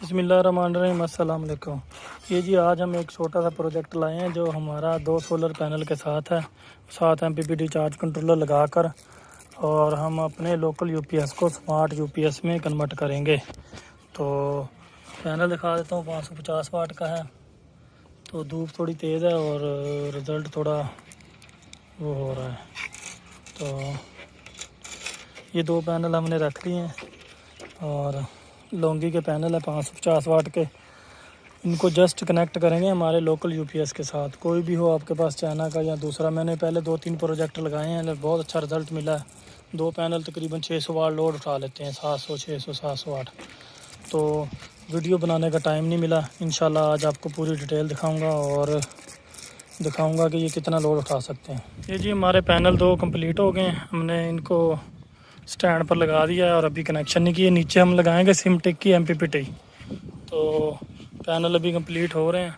बिस्मिल्लाहिर्रहमानिर्रहीम। अस्सलाम वालेकुम। ये जी आज हम एक छोटा सा प्रोजेक्ट लाए हैं जो हमारा 2 सोलर पैनल के साथ है, साथ MPPT चार्ज कंट्रोलर लगाकर, और हम अपने लोकल यूपीएस को स्मार्ट यूपीएस में कन्वर्ट करेंगे। तो पैनल दिखा देता हूँ, 550 वाट का है। तो धूप थोड़ी तेज़ है और रिज़ल्ट थोड़ा वो हो रहा है। तो ये 2 पैनल हमने रख लिए हैं और लोंगी के पैनल है 550 वाट के। इनको जस्ट कनेक्ट करेंगे हमारे लोकल यूपीएस के साथ, कोई भी हो आपके पास, चाइना का या दूसरा। मैंने पहले 2-3 प्रोजेक्ट लगाए हैं, बहुत अच्छा रिज़ल्ट मिला है। 2 पैनल तकरीबन 600 वाट लोड उठा लेते हैं, 700 600 700 वाट। तो वीडियो बनाने का टाइम नहीं मिला। इंशाल्लाह आज आपको पूरी डिटेल दिखाऊंगा और दिखाऊंगा कि ये कितना लोड उठा सकते हैं। ये जी हमारे पैनल 2 कंप्लीट हो गए हैं। हमने इनको स्टैंड पर लगा दिया है और अभी कनेक्शन नहीं किए। नीचे हम लगाएंगे सिमटेक की MPPT। तो पैनल अभी कंप्लीट हो रहे हैं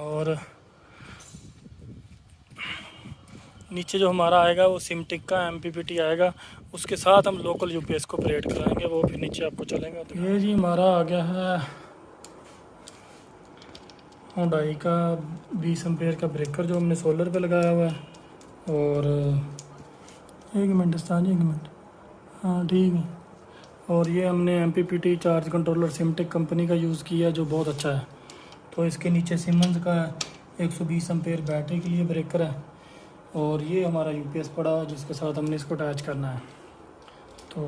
और नीचे जो हमारा आएगा वो सिमटेक का MPPT आएगा, उसके साथ हम लोकल यूपीएस को ऑपरेट कराएंगे, वो भी नीचे आपको चलेगा। तो ये जी हमारा आ गया है हुंडई का 20 एम्पेयर का ब्रेकर जो हमने सोलर पे लगाया हुआ है। और 1 मिनट, हाँ ठीक है। और ये हमने MPPT चार्ज कंट्रोलर सिमटेक कंपनी का यूज़ किया है जो बहुत अच्छा है। तो इसके नीचे सिमंस का 120 एम्पेयर बैटरी के लिए ब्रेकर है और ये हमारा यूपीएस पड़ा है जिसके साथ हमने इसको अटैच करना है। तो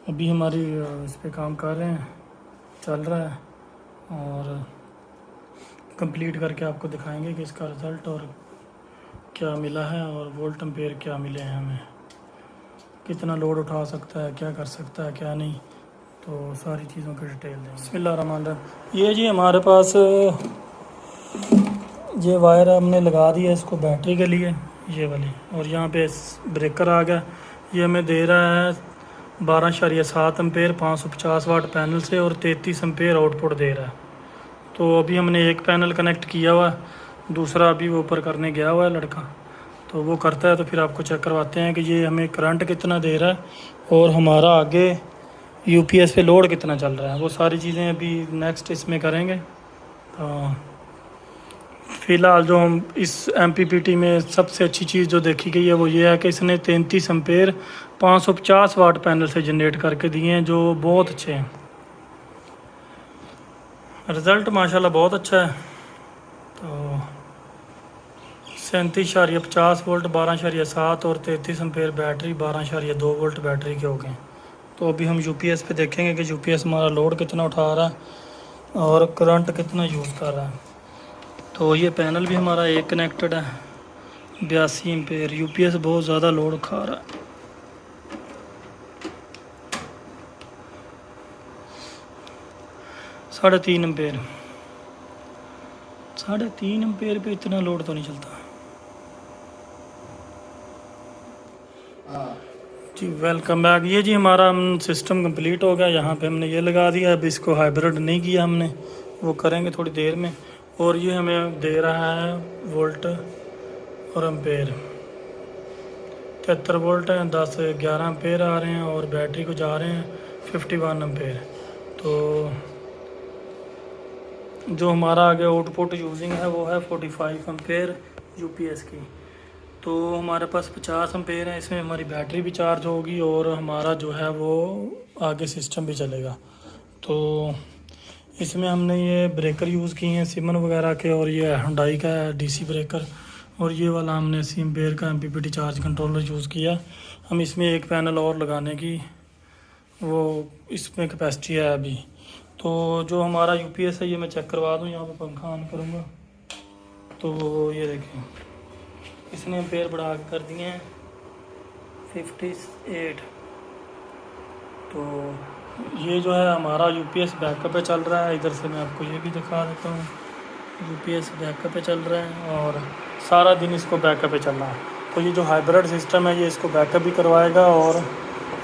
अभी हमारी इस पे काम कर रहे हैं, चल रहा है, और कंप्लीट करके आपको दिखाएंगे कि इसका रिज़ल्ट और क्या मिला है और वोल्ट एम्पेयर क्या मिले हैं हमें, कितना लोड उठा सकता है, क्या कर सकता है, क्या नहीं। तो सारी चीज़ों की डिटेल देंगे। बिस्मिल्लाहिर्रहमानिर्रहीम। ये जी हमारे पास ये वायर हमने लगा दी है इसको बैटरी के लिए, ये वाली, और यहाँ पे ब्रेकर आ गया। ये हमें दे रहा है 12.7 एम्पेयर 550 वाट पैनल से और 33 एम्पेयर आउटपुट दे रहा है। तो अभी हमने एक पैनल कनेक्ट किया हुआ है, दूसरा अभी वो ऊपर करने गया हुआ है लड़का, तो वो करता है। तो फिर आपको चेक करवाते हैं कि ये हमें करंट कितना दे रहा है और हमारा आगे यूपीएस पे लोड कितना चल रहा है। वो सारी चीज़ें अभी नेक्स्ट इसमें करेंगे। तो फ़िलहाल जो हम इस MPPT में सबसे अच्छी चीज़ जो देखी गई है वो ये है कि इसने 33 एम्पेयर 550 वाट पैनल से जनरेट करके दिए हैं जो बहुत अच्छे हैं। रिज़ल्ट माशाल्लाह बहुत अच्छा है। तो 37.50 वोल्ट 12.7 और 33 एम्पेयर बैटरी 12.2 वोल्ट बैटरी के हो गए। तो अभी हम यूपीएस पे देखेंगे कि यूपीएस हमारा लोड कितना उठा रहा है और करंट कितना यूज़ कर रहा है। तो ये पैनल भी हमारा एक कनेक्टेड है 82 एम्पेयर। यूपीएस बहुत ज़्यादा लोड उठा रहा है। साढ़े तीन एम्पेयर पे इतना लोड तो नहीं चलता। जी वेलकम बैक। ये जी हमारा सिस्टम कंप्लीट हो गया। यहाँ पे हमने ये लगा दिया। अब इसको हाइब्रिड नहीं किया हमने, वो करेंगे थोड़ी देर में। और ये हमें दे रहा है वोल्ट और एम्पेयर, 73 वोल्ट हैं, 10-11 एम्पेयर आ रहे हैं और बैटरी को जा रहे हैं 51 एम्पेयर। तो जो हमारा आगे आउटपुट यूजिंग है वो है 45 एम्पेयर यूपीएस की। तो हमारे पास 50 एम्पेयर है, इसमें हमारी बैटरी भी चार्ज होगी और हमारा जो है वो आगे सिस्टम भी चलेगा। तो इसमें हमने ये ब्रेकर यूज़ किए हैं सिमन वगैरह के, और ये हुंडई का है DC ब्रेकर, और ये वाला हमने 80 एम्पेयर का MPPT चार्ज कंट्रोलर यूज़ किया। हम इसमें एक पैनल और लगाने की वो इसमें कैपेसिटी है अभी। तो जो हमारा यूपीएस है ये मैं चेक करवा दूँ, यहाँ पे पंखा ऑन करूँगा तो ये देखें इसने एम्पेयर बढ़ा के कर दिए हैं 58। तो ये जो है हमारा यूपीएस बैकअप पे चल रहा है। इधर से मैं आपको ये भी दिखा देता हूँ, यूपीएस बैकअप पे चल रहा है और सारा दिन इसको बैकअप पे चल रहा है। तो ये जो हाइब्रिड सिस्टम है ये इसको बैकअप भी करवाएगा और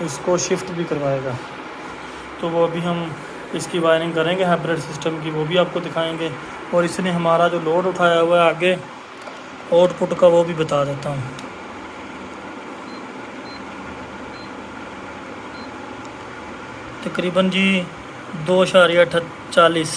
इसको शिफ्ट भी करवाएगा। तो वो अभी हम इसकी वायरिंग करेंगे हाइब्रिड सिस्टम की, वो भी आपको दिखाएंगे। और इसने हमारा जो लोड उठाया हुआ है आगे आउटपुट का वो भी बता देता हूँ। तकरीबन जी 2.40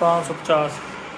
550,